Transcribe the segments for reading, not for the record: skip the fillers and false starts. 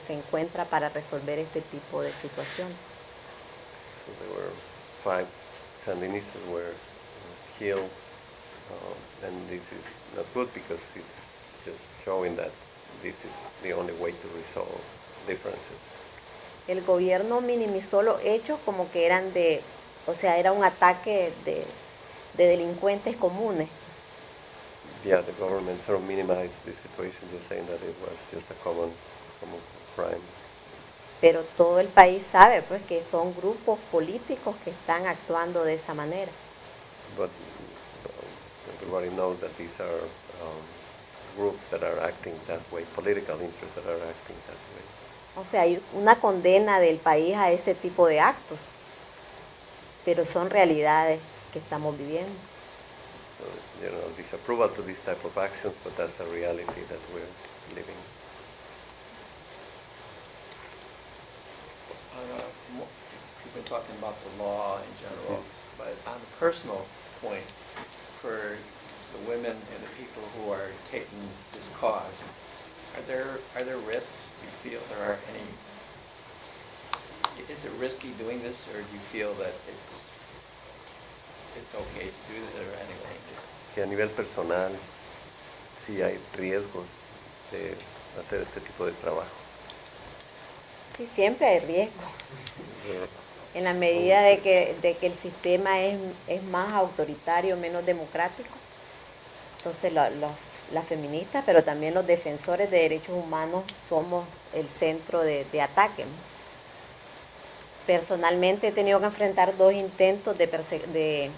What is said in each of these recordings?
se encuentra para resolver este tipo de situación. So there were 5 Sandinistas were killed, and this is not good because it's just showing that this is the only way to resolve differences. El gobierno minimizó los hechos como que eran o sea, era un ataque de delincuentes comunes. Yeah, the government sort of minimized the situation, just saying that it was just a common crime. Pero todo el país sabe pues que son grupos políticos que están actuando de esa manera. But everybody knows that these are groups that are acting that way, political interests that are acting that way. O sea, hay una condena del país a ese tipo de actos, pero son realidades que estamos viviendo. So, disapproval to this type of actions, but that's a reality that we're living. You've been talking about the law in general, but on a personal point, for the women and the people who are taking this cause, are there risks? Do you feel there are any? Is it risky doing this, or do you feel that it's okay to do this, or anyway? Que a nivel personal, sí hay riesgos de hacer este tipo de trabajo. Sí, siempre hay riesgo. En la medida de que el sistema es más autoritario, menos democrático, entonces las feministas, pero también los defensores de derechos humanos somos el centro de ataque. Personalmente he tenido que enfrentar 2 intentos de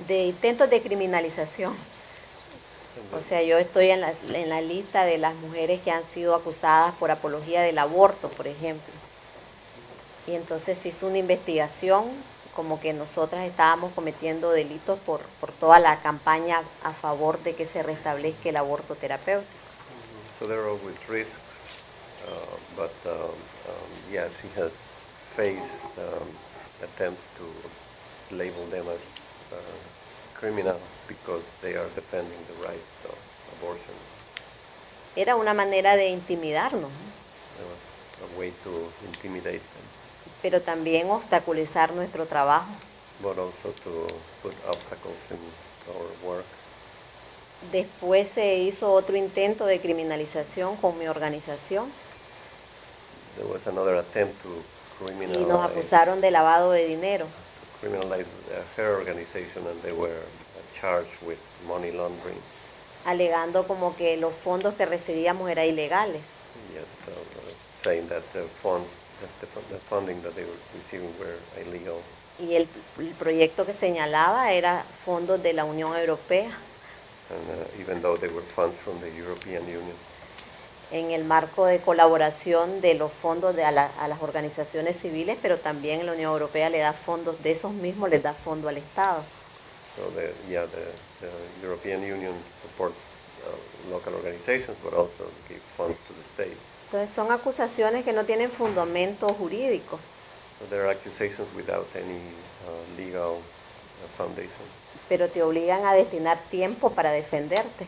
intentos de criminalización. O sea, yo estoy en la lista de las mujeres que han sido acusadas por apología del aborto, por ejemplo. Y entonces se hizo una investigación como que nosotras estábamos cometiendo delitos por toda la campaña a favor de que se restablezca el aborto terapéutico. So there are always risks, but yeah, she has faced attempts to label them as criminal because they are defending the right of abortion. Era una manera de intimidarnos, There was a way to intimidate them, pero también obstaculizar nuestro trabajo. but also to put obstacles in our work. Después se hizo otro intento de criminalización con mi organización There was another attempt to y nos acusaron de lavado de dinero. criminalize her organization, and they were charged with money laundering. Alegando como que los fondos que recibíamos eran ilegales. Yes, saying that the funds, the funding that they were receiving were illegal. Y el proyecto que señalaba era fondos de la Unión Europea And even though they were funds from the European Union, en el marco de colaboración de los fondos a las organizaciones civiles, pero también la Unión Europea le da fondos, de esos mismos les da fondo al Estado. so the European Union supports local organizations, but also gives funds to the state. Entonces son acusaciones que no tienen fundamento jurídico. So there are accusations without any legal foundation, Pero te obligan a destinar tiempo para defenderte.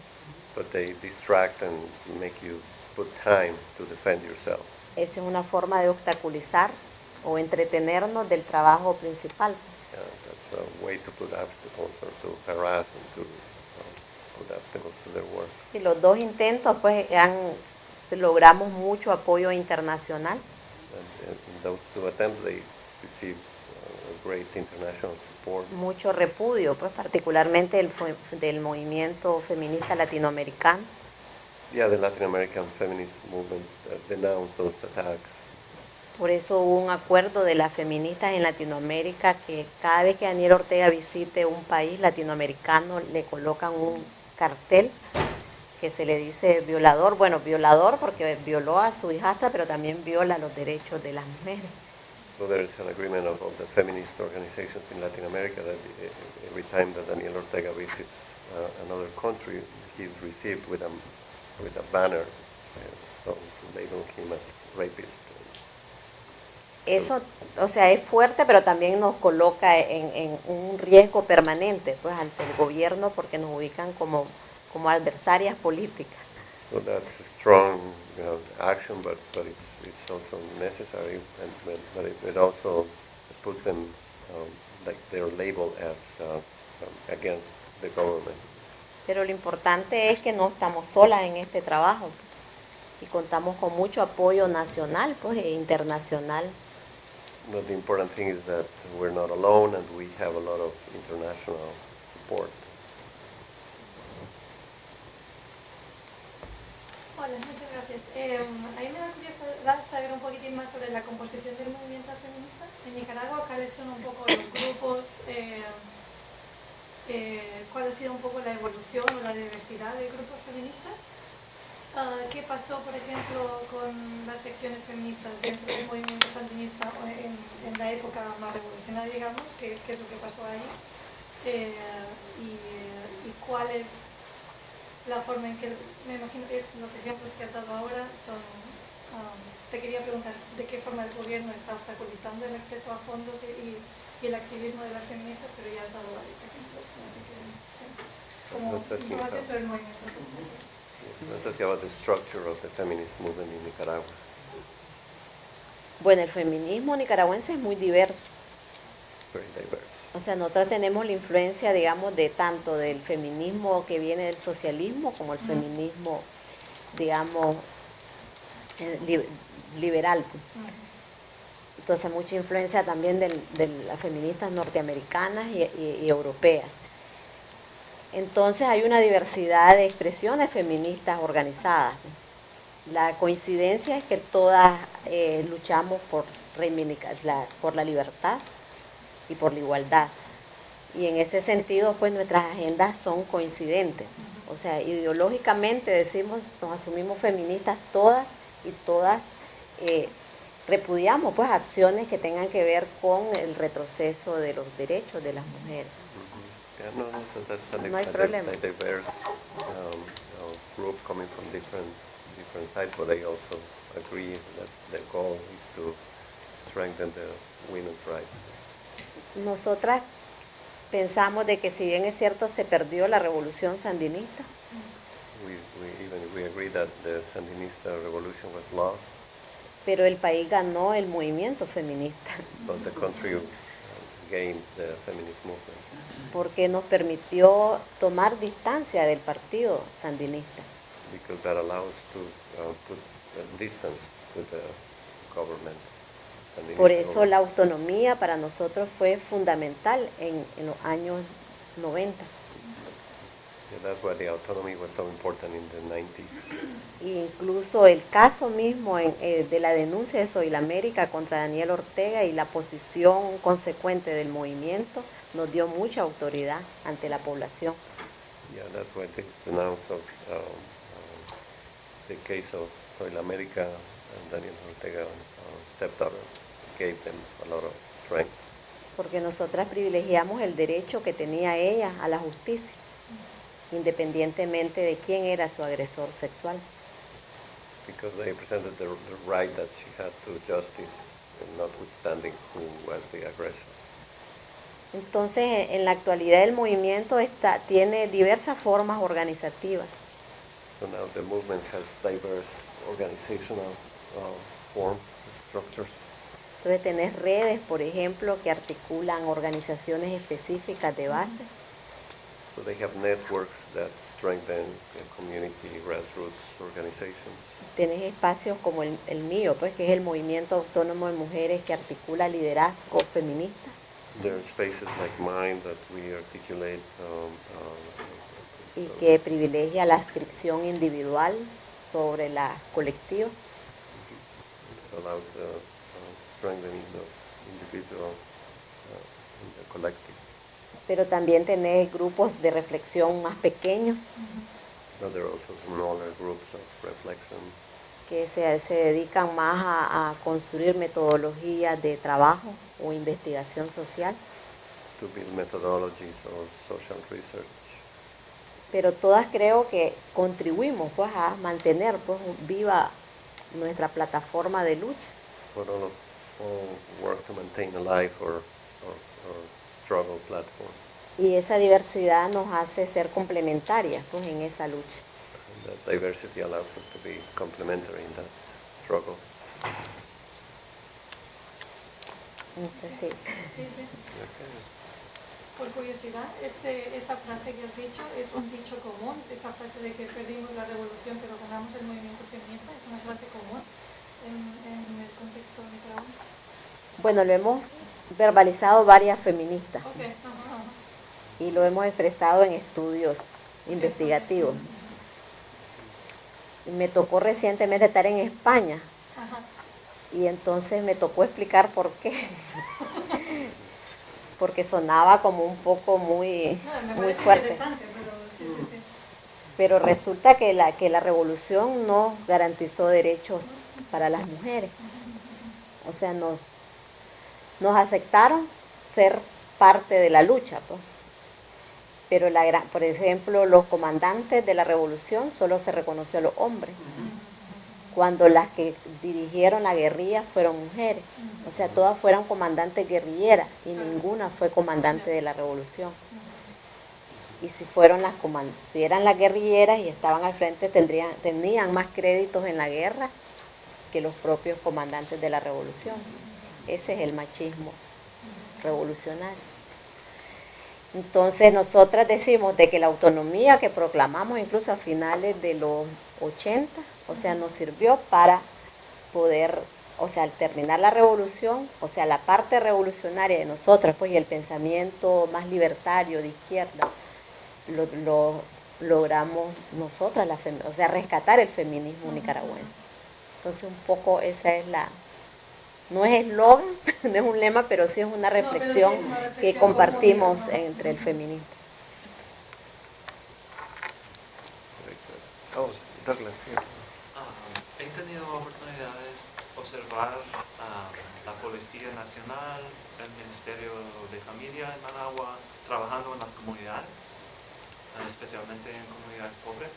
but they distract and make you put time to defend yourself. Esa es una forma de obstaculizar o entretenernos del trabajo principal. That's a way to put obstacles or to harass and to put obstacles to their work. Y los 2 intentos pues logramos mucho apoyo internacional. And in those 2 attempts, they received great international support. Mucho repudio, pues particularmente del movimiento feminista latinoamericano. Yeah, the Latin American feminist movements denounced those attacks. Por eso hubo un acuerdo de las feministas en Latinoamérica que cada vez que Daniel Ortega visite un país latinoamericano le colocan un cartel que se le dice violador. Bueno, violador porque violó a su hijastra, pero también viola los derechos de las mujeres. So there is an agreement of the feminist organizations in Latin America that every time that Daniel Ortega visits another country, he's received with a banner, so label him as rapist. Eso, o sea, es fuerte, pero también nos coloca en un riesgo permanente pues ante el gobierno porque nos ubican como adversarias políticas. So that's a strong, action, but it's also necessary, and but it also puts them, like they're labeled as against the government. Pero lo importante es que no estamos solas en este trabajo y contamos con mucho apoyo nacional, pues, e internacional. But the important thing is that we're not alone, and we have a lot of international support. Hola, muchas gracias. A mí me da curiosidad saber un poquitín más sobre la composición del movimiento feminista en Nicaragua, cuáles son un poco los grupos, cuál ha sido un poco la evolución o la diversidad de grupos feministas. ¿Qué pasó, por ejemplo, con las secciones feministas dentro del movimiento sandinista en la época más revolucionaria, digamos? ¿Qué es lo que pasó ahí? Y cuál es la forma en que, me imagino que los ejemplos que has dado ahora son, te quería preguntar de qué forma el gobierno está obstaculizando el acceso a fondos y el activismo de las feministas, pero ya has dado varios ejemplos, así que como información sobre el movimiento. Let's talk about the structure of the feminist movement in Nicaragua. Bueno, el feminismo nicaragüense es muy diverso. Very diverse. O sea, nosotros tenemos la influencia, digamos, de tanto del feminismo que viene del socialismo como el feminismo, digamos, liberal. Entonces, mucha influencia también de las feministas norteamericanas y europeas. Entonces, hay una diversidad de expresiones feministas organizadas. La coincidencia es que todas luchamos por reivindicar por la libertad y por la igualdad. Y en ese sentido, pues nuestras agendas son coincidentes. O sea, ideológicamente decimos, nos asumimos feministas todas y todas repudiamos pues acciones que tengan que ver con el retroceso de los derechos de las mujeres. Yeah, so that's No hay problema. a diverse group coming from different sides, but they also agree that the goal is to strengthen the women's rights. Nosotras pensamos de que si bien es cierto se perdió la revolución sandinista, We agree that the Sandinista revolution was lost, pero el país ganó el movimiento feminista, but the country gained the feminist movement porque nos permitió tomar distancia del partido sandinista. because that allows to put a distance to the government. Sandinista Por eso government. la autonomía para nosotros fue fundamental en los años 90. Yeah, that's why the autonomy was so important in the 90s. E incluso el caso mismo de la denuncia de Soy la América contra Daniel Ortega y la posición consecuente del movimiento nos dio mucha autoridad ante la población. Yeah, that's why this denounce of the case of Soy la América and Daniel Ortega stepped up and gave them a lot of strength. Porque nosotras privilegiamos el derecho que tenía ella a la justicia, independientemente de quién era su agresor sexual. Because they presented the right that she had to justice, notwithstanding who was the aggressor. Entonces, en la actualidad el movimiento tiene diversas formas organizativas. So now the movement has diverse organizational forms, structures. Entonces, tenés redes, por ejemplo, que articulan organizaciones específicas de base. So they have networks that strengthen the community grassroots organizations. Tenés espacios como el mío, pues, que es el Movimiento Autónomo de Mujeres que articula liderazgo feminista. There are spaces like mine that we articulate Y que privilegia la adscripción individual sobre la colectiva. that allows strengthening the individual in the collective. Pero también tenés grupos de reflexión más pequeños But there are also smaller groups of reflection que se dedican más a construir metodologías de trabajo o investigación social, to build methodologies or social research. pero todas creo que contribuimos pues a mantener pues viva nuestra plataforma de lucha. But all work to maintain a life or struggle platform. Y esa diversidad nos hace ser complementarias pues en esa lucha. that diversity allows us to be complementary in that struggle. No sé si. Sí, sí. Okay. Por curiosidad, esa frase que has dicho es un dicho común, esa frase de que perdimos la revolución pero ganamos el movimiento feminista, es una frase común en el contexto nicaragüense. Bueno, lo hemos verbalizado varias feministas Okay. Ajá. y lo hemos expresado en estudios investigativos. Y me tocó recientemente estar en España Ajá. y entonces me tocó explicar por qué. Porque sonaba como un poco muy Me muy parece fuerte. interesante, pero sí. Pero resulta que la revolución no garantizó derechos para las mujeres. O sea, nos aceptaron ser parte de la lucha, pues. Pero por ejemplo, los comandantes de la revolución solo se reconoció a los hombres, cuando las que dirigieron la guerrilla fueron mujeres. O sea, todas fueron comandantes guerrilleras y ninguna fue comandante de la revolución. Y si eran las guerrilleras y estaban al frente, tenían más créditos en la guerra que los propios comandantes de la revolución. Ese es el machismo revolucionario. Entonces nosotras decimos de que la autonomía que proclamamos incluso a finales de los 80, o sea, nos sirvió para poder, o sea, al terminar la revolución, o sea, la parte revolucionaria de nosotras, pues, y el pensamiento más libertario de izquierda, lo logramos nosotras, o sea, rescatar el feminismo nicaragüense. Entonces un poco esa es no es eslogan, no es un lema, pero sí es una reflexión, es una reflexión que compartimos común, ¿no? entre el feminismo. Very good. Oh, Douglas, yeah. He tenido oportunidades de observar la Policía Nacional, el Ministerio de Familia en Managua, trabajando en las comunidades, especialmente en comunidades pobres.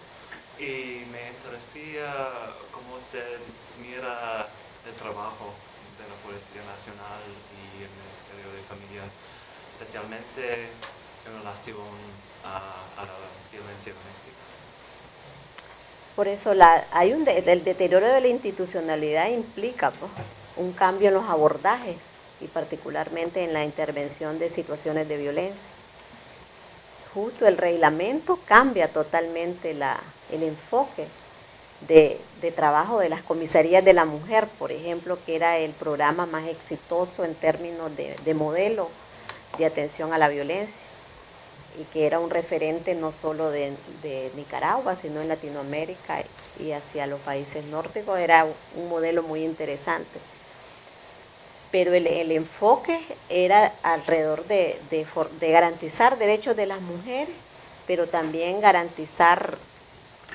Y me interesaría cómo usted mira el trabajo de la Policía Nacional y el Ministerio de Familia, especialmente en relación a la violencia doméstica. Por eso el deterioro de la institucionalidad implica, pues, un cambio en los abordajes y particularmente en la intervención de situaciones de violencia. Justo el reglamento cambia totalmente el enfoque de trabajo de las comisarías de la mujer, por ejemplo, que era el programa más exitoso en términos de modelo de atención a la violencia y que era un referente no solo de Nicaragua, sino en Latinoamérica y hacia los países nórdicos. Era un modelo muy interesante. Pero el enfoque era alrededor de garantizar derechos de las mujeres, pero también garantizar,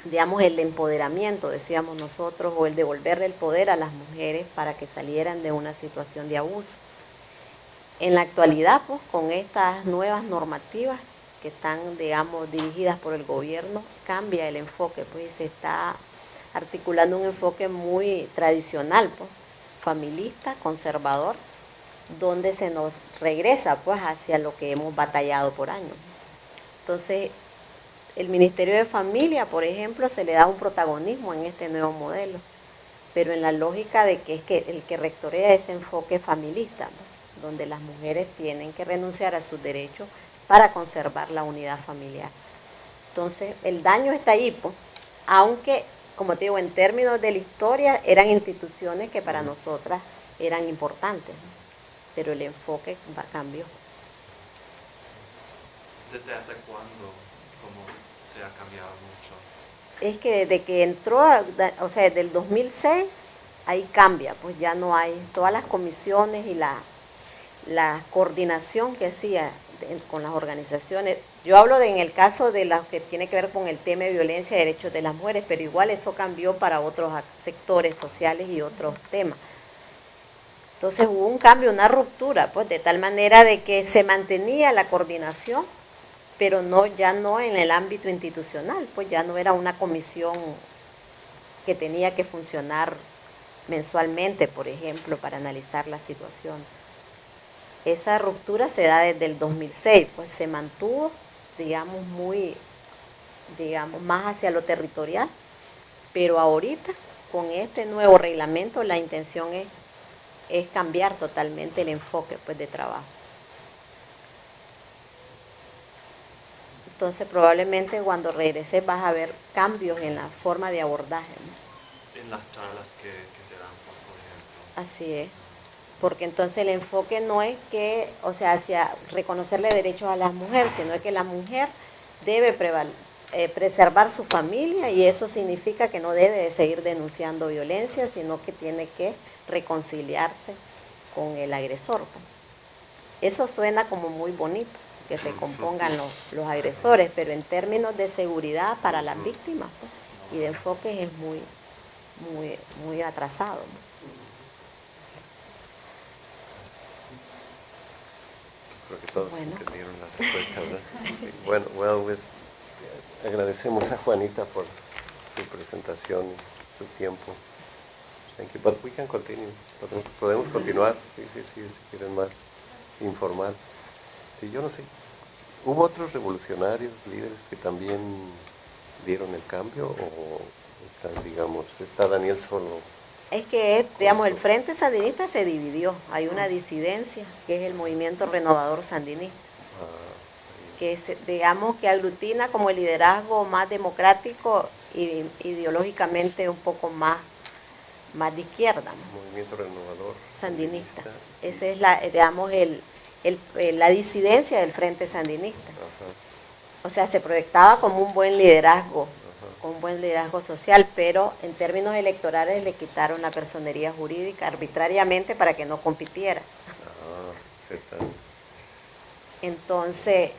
digamos, el empoderamiento, decíamos nosotros, o el devolverle el poder a las mujeres para que salieran de una situación de abuso. En la actualidad, pues, con estas nuevas normativas que están, digamos, dirigidas por el gobierno, cambia el enfoque, pues, y se está articulando un enfoque muy tradicional, pues, familista, conservador, donde se nos regresa, pues, hacia lo que hemos batallado por años. Entonces, el Ministerio de Familia, por ejemplo, se le da un protagonismo en este nuevo modelo, pero en la lógica de que es que el que rectorea ese enfoque familista, ¿no?, donde las mujeres tienen que renunciar a sus derechos para conservar la unidad familiar. Entonces, el daño está ahí, pues, aunque, como te digo, en términos de la historia, eran instituciones que para nosotras eran importantes, ¿no?, pero el enfoque cambió. ¿Desde hace cuándo se ha cambiado mucho? Es que desde que entró, o sea, desde el 2006, ahí cambia, pues ya no hay todas las comisiones y la coordinación que hacía con las organizaciones. Yo hablo en el caso de lo que tiene que ver con el tema de violencia y derechos de las mujeres, pero igual eso cambió para otros sectores sociales y otros temas. Entonces hubo un cambio, una ruptura, pues, de tal manera de que se mantenía la coordinación, pero ya no en el ámbito institucional, pues ya no era una comisión que tenía que funcionar mensualmente, por ejemplo, para analizar la situación. Esa ruptura se da desde el 2006, pues se mantuvo, digamos, muy digamos, más hacia lo territorial, pero ahorita con este nuevo reglamento la intención es cambiar totalmente el enfoque pues, de trabajo. Entonces probablemente cuando regreses vas a ver cambios en la forma de abordaje, ¿no? En las charlas que se dan, por ejemplo. Así es, porque entonces el enfoque no es que, o sea, hacia reconocerle derechos a las mujeres, sino que la mujer debe preservar su familia y eso significa que no debe de seguir denunciando violencia, sino que tiene que reconciliarse con el agresor. Eso suena como muy bonito, que se compongan los agresores, pero en términos de seguridad para las víctimas pues, y de enfoque es muy atrasado, ¿no? Creo que todos Bueno. entendieron la respuesta, ¿verdad? Bueno, agradecemos a Juanita por su presentación, su tiempo. Thank you, but we can continue. Podemos continuar, sí, si quieren más informal. Sí, yo no sé. ¿Hubo otros revolucionarios, líderes que también dieron el cambio o está Daniel solo? Es que, digamos, el Frente Sandinista se dividió. Hay una disidencia, que es el Movimiento Renovador Sandinista, que digamos que aglutina como el liderazgo más democrático y ideológicamente un poco más de izquierda, ¿no? Movimiento Renovador Sandinista. Esa es la disidencia del Frente Sandinista. Ajá. O sea, se proyectaba como un buen liderazgo, un buen liderazgo social, pero en términos electorales le quitaron la personería jurídica arbitrariamente para que no compitiera. Entonces,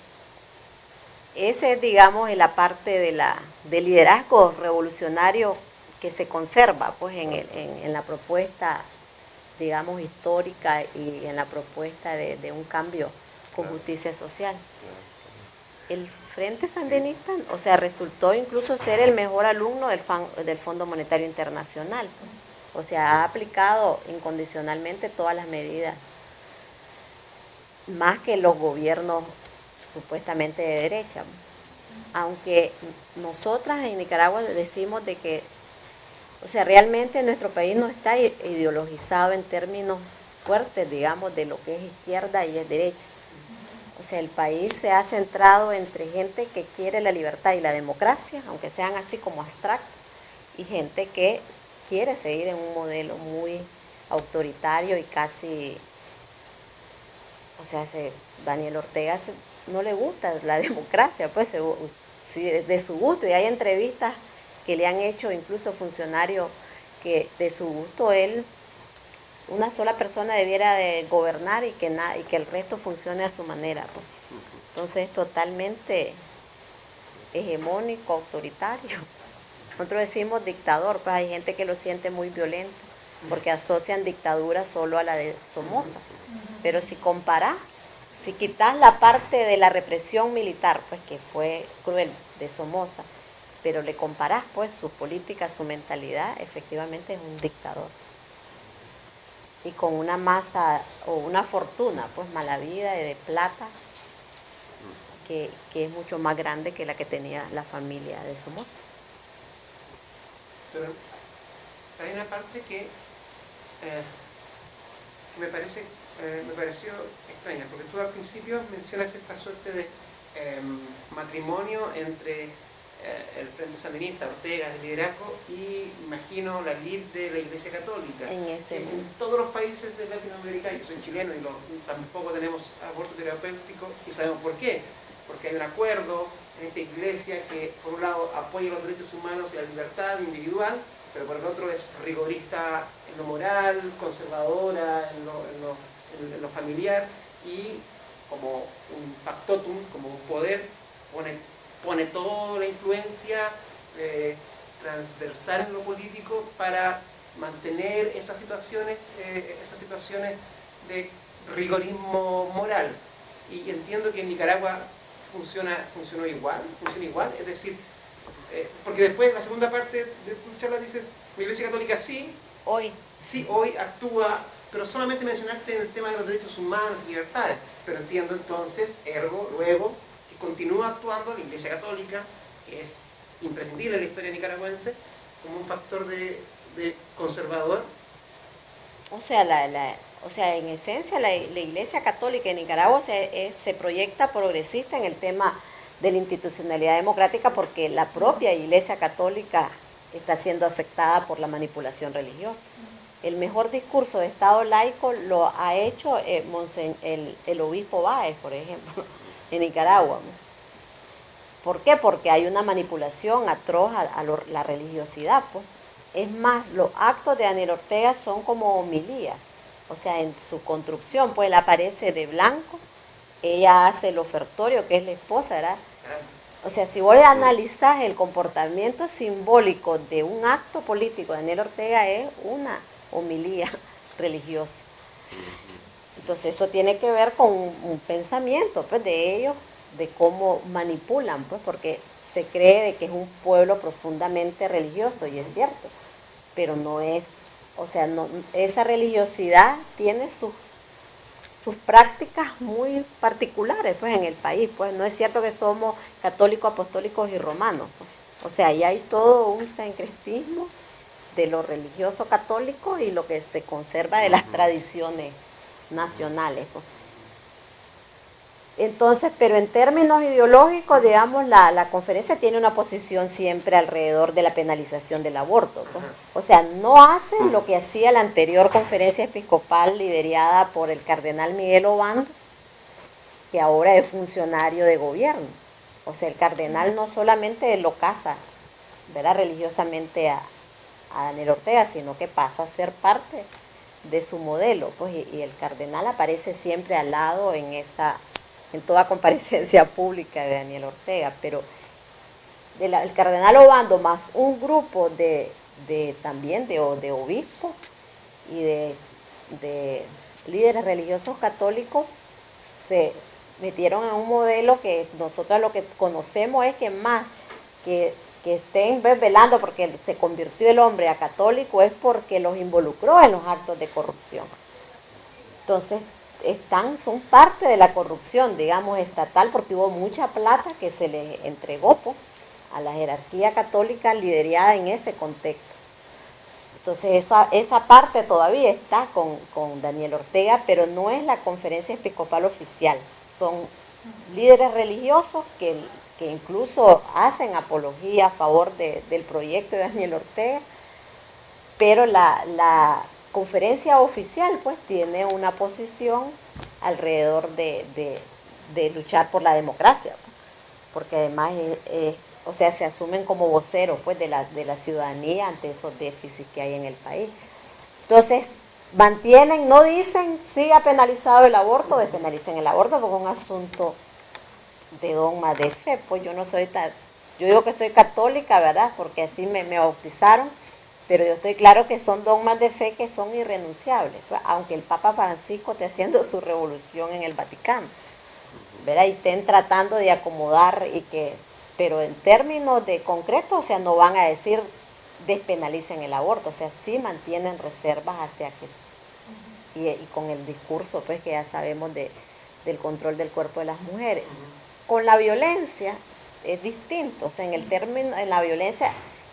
ese es, digamos, la parte del liderazgo revolucionario que se conserva pues en la propuesta, digamos, histórica y en la propuesta de un cambio con justicia social. El Frente Sandinista, o sea, resultó incluso ser el mejor alumno del Fondo Monetario Internacional. O sea, ha aplicado incondicionalmente todas las medidas, más que los gobiernos supuestamente de derecha. Aunque nosotras en Nicaragua decimos de que, o sea, realmente nuestro país no está ideologizado en términos fuertes, digamos, de lo que es izquierda y es derecha. O sea, el país se ha centrado entre gente que quiere la libertad y la democracia, aunque sean así como abstractos, y gente que quiere seguir en un modelo muy autoritario y casi, o sea, Daniel Ortega no le gusta la democracia, pues de su gusto, y hay entrevistas que le han hecho incluso funcionarios que de su gusto una sola persona debiera de gobernar y que el resto funcione a su manera. Pues. Entonces es totalmente hegemónico, autoritario. Nosotros decimos dictador, pues hay gente que lo siente muy violento, porque asocian dictadura solo a la de Somoza. Pero si comparás, si quitas la parte de la represión militar, pues que fue cruel de Somoza, pero le comparás pues su política, su mentalidad, efectivamente es un dictador. Y con una masa o una fortuna, pues mala vida de plata, que es mucho más grande que la que tenía la familia de Somoza. Pero hay una parte que me pareció extraña, porque tú al principio mencionas esta suerte de matrimonio entre el Frente Sandinista, Ortega, el liderazgo, y imagino la lid de la Iglesia Católica. En todos los países de Latinoamérica, yo soy chileno y tampoco tenemos aborto terapéutico, y sabemos por qué. Porque hay un acuerdo en esta iglesia que, por un lado, apoya los derechos humanos y la libertad individual, pero por el otro es rigorista en lo moral, conservadora en lo familiar, y como un factotum, como un poder, pone toda la influencia transversal en lo político para mantener esas situaciones de rigorismo moral. Y entiendo que en Nicaragua funciona igual, es decir, porque después la segunda parte de tu charla dices, la Iglesia Católica sí hoy actúa, pero solamente mencionaste en el tema de los derechos humanos y libertades, pero entiendo entonces, luego, que continúa actuando la Iglesia Católica que es imprescindible en la historia nicaragüense, como un factor de conservador. O sea, en esencia la Iglesia Católica en Nicaragua se proyecta progresista en el tema de la institucionalidad democrática porque la propia Iglesia Católica está siendo afectada por la manipulación religiosa. El mejor discurso de Estado laico lo ha hecho el obispo Báez, por ejemplo, en Nicaragua. ¿Por qué? Porque hay una manipulación atroz a la religiosidad, pues. Es más, los actos de Daniel Ortega son como homilías, o sea, en su construcción, pues él aparece de blanco, ella hace el ofertorio, que es la esposa, ¿verdad? O sea, si vos analizás el comportamiento simbólico de un acto político de Daniel Ortega es una homilía religiosa. Entonces eso tiene que ver con un pensamiento, pues, de ellos, de cómo manipulan, pues, porque se cree de que es un pueblo profundamente religioso, y es cierto, pero no es, o sea, no, esa religiosidad tiene sus prácticas muy particulares, pues, en el país, pues, no es cierto que somos católicos, apostólicos y romanos, pues. O sea, ahí hay todo un sincretismo de lo religioso católico y lo que se conserva de las tradiciones nacionales, pues. Entonces, pero en términos ideológicos, digamos, la conferencia tiene una posición siempre alrededor de la penalización del aborto, pues. O sea, no hace lo que hacía la anterior conferencia episcopal liderada por el cardenal Miguel Obando, que ahora es funcionario de gobierno. O sea, el cardenal no solamente lo casa, ¿verdad?, religiosamente a Daniel Ortega, sino que pasa a ser parte de su modelo, pues, y el cardenal aparece siempre al lado en toda comparecencia pública de Daniel Ortega, pero el cardenal Obando más un grupo también de obispos y de líderes religiosos católicos se metieron en un modelo que nosotros lo que conocemos es que más que estén velando porque se convirtió el hombre a católico es porque los involucró en los actos de corrupción. Entonces, son parte de la corrupción, digamos, estatal, porque hubo mucha plata que se le entregó, pues, a la jerarquía católica liderada en ese contexto. Entonces, esa parte todavía está con Daniel Ortega, pero no es la conferencia episcopal oficial. Son líderes religiosos que incluso hacen apología a favor del proyecto de Daniel Ortega, pero la conferencia oficial, pues, tiene una posición alrededor de luchar por la democracia, pues, porque además o sea, se asumen como voceros, pues, de la ciudadanía ante esos déficits que hay en el país. Entonces, mantienen, no dicen sí ha penalizado el aborto, despenalicen el aborto, porque es un asunto de dogma de fe, pues yo digo que soy católica, ¿verdad?, porque así me bautizaron, pero yo estoy claro que son dogmas de fe que son irrenunciables, pues, aunque el Papa Francisco esté haciendo su revolución en el Vaticano, ¿verdad?, y estén tratando de acomodar pero en términos de concreto, o sea, no van a decir despenalicen el aborto, o sea, sí mantienen reservas hacia que, y con el discurso, pues, que ya sabemos del control del cuerpo de las mujeres. Con la violencia es distinto, o sea, en la violencia,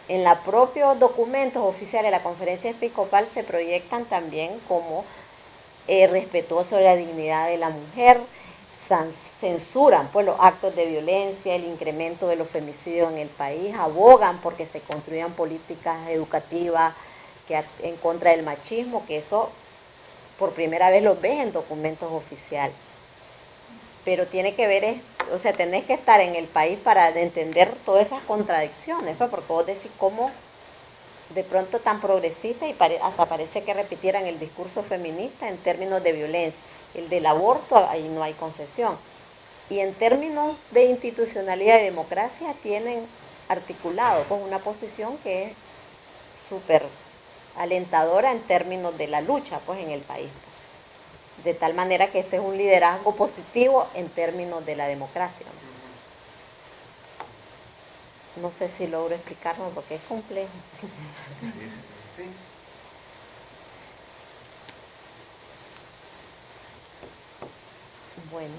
en los propios documentos oficiales de la conferencia episcopal se proyectan también como respetuoso de la dignidad de la mujer, censuran, pues, los actos de violencia, el incremento de los femicidios en el país, abogan porque se construyan políticas educativas en contra del machismo, que eso por primera vez lo ves en documentos oficiales. Pero tiene que ver, o sea, tenés que estar en el país para entender todas esas contradicciones, pues, porque vos decís cómo de pronto tan progresista y hasta parece que repitieran el discurso feminista en términos de violencia. El del aborto, ahí no hay concesión. Y en términos de institucionalidad y democracia tienen articulado, pues, una posición que es súper alentadora en términos de la lucha, pues, en el país. De tal manera que ese es un liderazgo positivo en términos de la democracia. No sé si logro explicarlo porque es complejo. Sí. Bueno,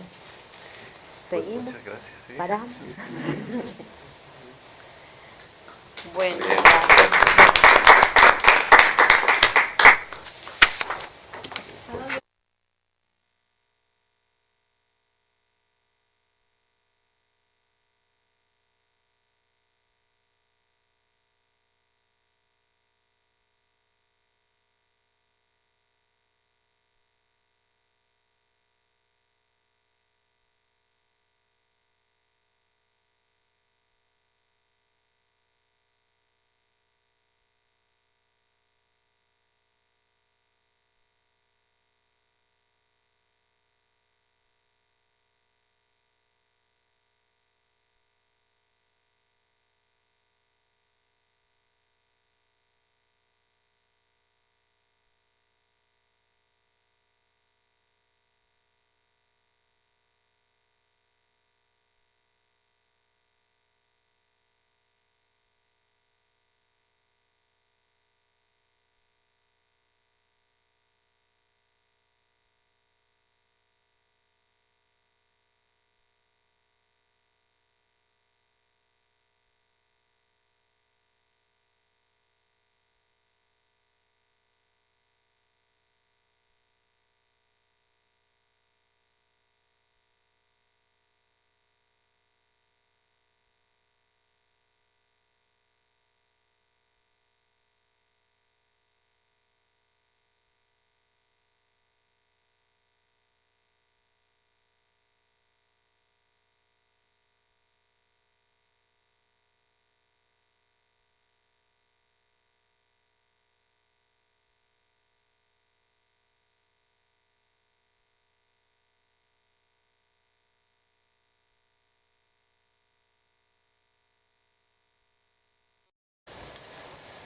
Pues seguimos. muchas gracias. Sí. Paramos. Bueno, Bien. gracias.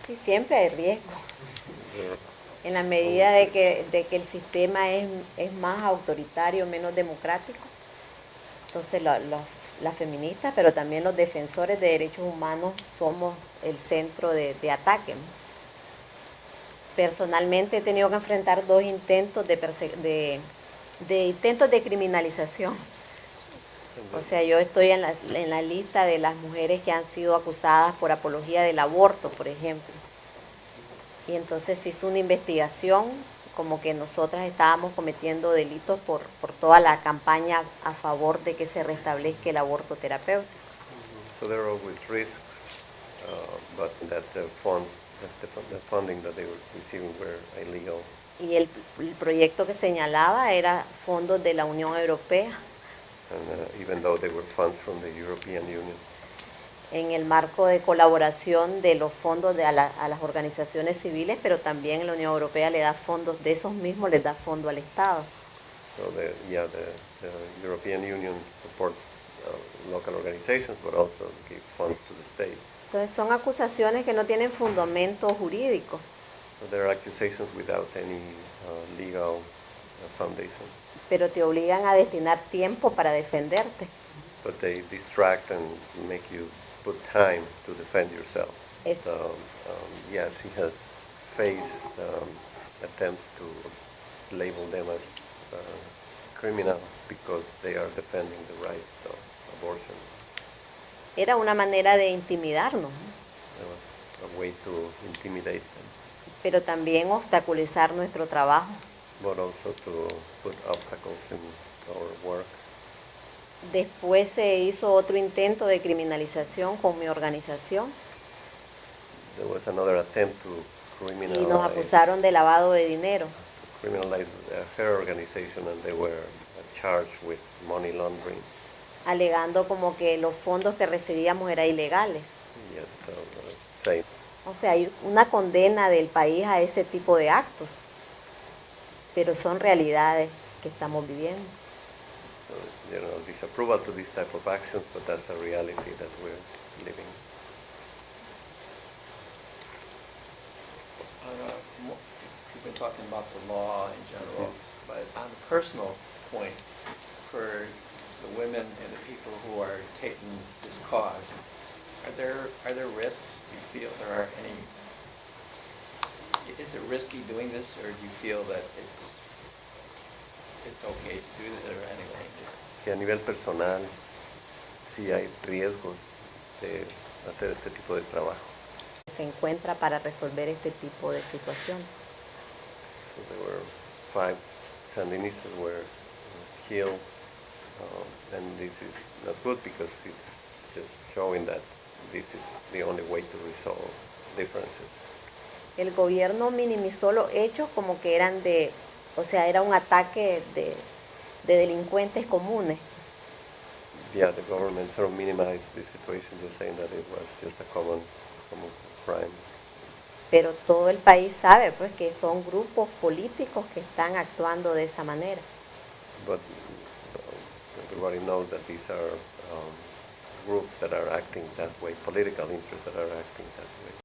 Sí, siempre hay riesgo. En la medida de que el sistema es más autoritario, menos democrático, entonces las feministas, pero también los defensores de derechos humanos somos el centro de ataque, ¿no? Personalmente he tenido que enfrentar 2 intentos de intentos de criminalización. O sea, yo estoy en la lista de las mujeres que han sido acusadas por apología del aborto, por ejemplo. Y entonces se hizo una investigación como que nosotras estábamos cometiendo delitos por toda la campaña a favor de que se restablezca el aborto terapéutico. So there are always risks, but that the funding that they were receiving were illegal. Y el proyecto que señalaba era fondos de la Unión Europea And even though they were funds from the European Union, en el marco de colaboración de los fondos a las organizaciones civiles, pero también la Unión Europea le da fondos, de esos mismos les da fondo al Estado. so the European Union supports local organizations, but also gives funds to the state. Entonces son acusaciones que no tienen fundamento jurídico, So there are accusations without any legal foundation, pero te obligan a destinar tiempo para defenderte. but they distract and make you put time to defend yourself. Es- So, yeah, she has faced attempts to label them as criminal because they are defending the right of abortion. Era una manera de intimidarnos, ¿no? It was a way to intimidate them, pero también obstaculizar nuestro trabajo. but also to put obstacles in our work. Después se hizo otro intento de criminalización con mi organización There was another attempt to y nos acusaron de lavado de dinero. criminalize her organization, and they were charged with money laundering. Alegando como que los fondos que recibíamos eran ilegales. Yes, same. O sea, hay una condena del país a ese tipo de actos, pero son realidades que estamos viviendo. So, disapproval to this type of actions, but that's a reality that we're living. We've been talking about the law in general, but on a personal point, for the women and the people who are taking this cause, are there risks? Do you feel there are any? Is it risky doing this, or do you feel that it's okay to do this, or anyway? Que a nivel personal, sí hay riesgos de hacer este tipo de trabajo. se encuentra para resolver este tipo de situación. So there were 5 Sandinistas were killed, and this is not good because it's just showing that this is the only way to resolve differences. El gobierno minimizó los hechos como que eran o sea, era un ataque de delincuentes comunes. Yeah, the government sort of minimized the situation, just saying that it was just a common crime. Pero todo el país sabe pues que son grupos políticos que están actuando de esa manera. But everybody knows that these are groups that are acting that way, political interests that are acting that way.